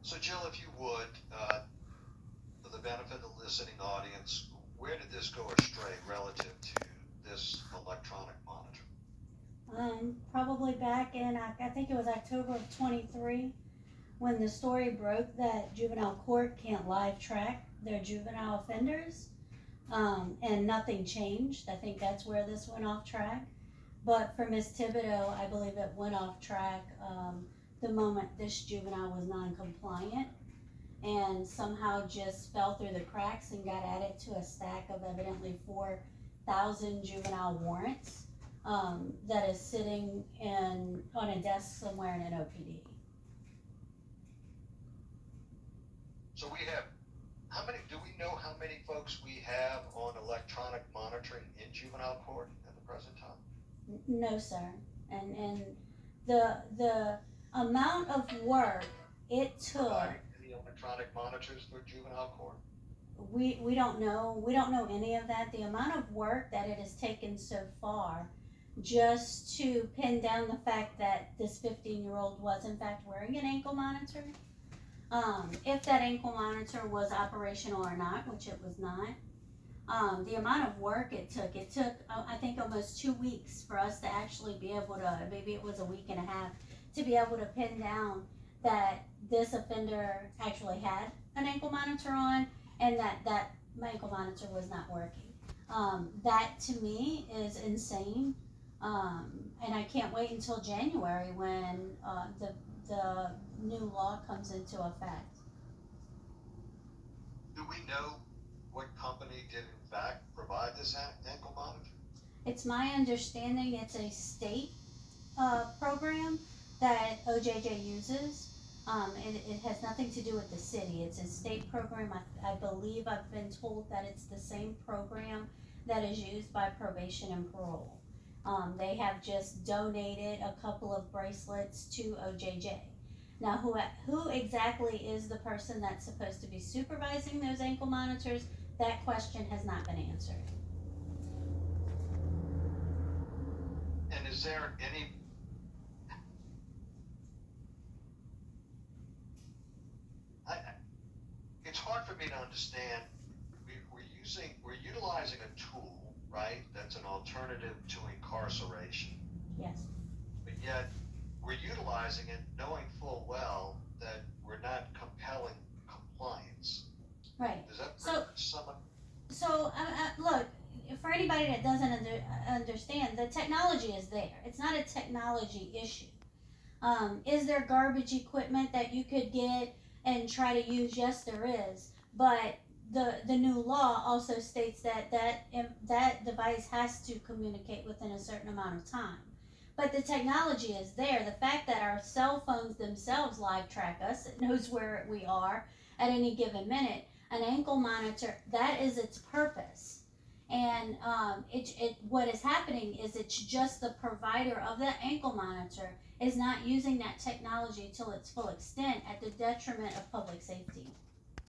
So Jill, if you would, for the benefit of the listening audience, where did this go astray relative to this electronic monitor? Probably back in, I think it was October of 23, when the story broke that juvenile court can't live track their juvenile offenders, and nothing changed. I think that's where this went off track. But for Miss Thibodeau, I believe it went off track the moment this juvenile was non-compliant and somehow just fell through the cracks and got added to a stack of evidently 4,000 juvenile warrants that is sitting on a desk somewhere in an OPD. So we have, do we know how many folks we have on electronic monitoring in juvenile court at the present time? No, sir. And the amount of work it took. Providing the electronic monitors for juvenile court? We don't know. We don't know any of that. The amount of work that it has taken so far just to pin down the fact that this 15-year-old was in fact wearing an ankle monitor. If that ankle monitor was operational or not, which it was not. The amount of work it took I think almost 2 weeks for us to actually be able to, maybe it was a week and a half, to be able to pin down that this offender actually had an ankle monitor on and that ankle monitor was not working. That to me is insane. And I can't wait until January when the new law comes into effect. Do we know what company did in fact provide this ankle monitor? It's my understanding it's a state program that OJJ uses. It has nothing to do with the city. It's a state program. I believe I've been told that it's the same program that is used by probation and parole. They have just donated a couple of bracelets to OJJ. Now, who exactly is the person that's supposed to be supervising those ankle monitors? That question has not been answered. And is there any it's hard for me to understand. We're utilizing a tool, right? That's an alternative to incarceration. Yes. But yet we're utilizing it knowing full well that we're not compelling compliance. Right. Does that So look, for anybody that doesn't understand, the technology is there. It's not a technology issue. Is there garbage equipment that you could get and try to use? Yes, there is. But the new law also states that device has to communicate within a certain amount of time. But the technology is there. The fact that our cell phones themselves live track us, it knows where we are at any given minute. An ankle monitor, that is its purpose. And what is happening is it's just the provider of that ankle monitor is not using that technology to its full extent at the detriment of public safety.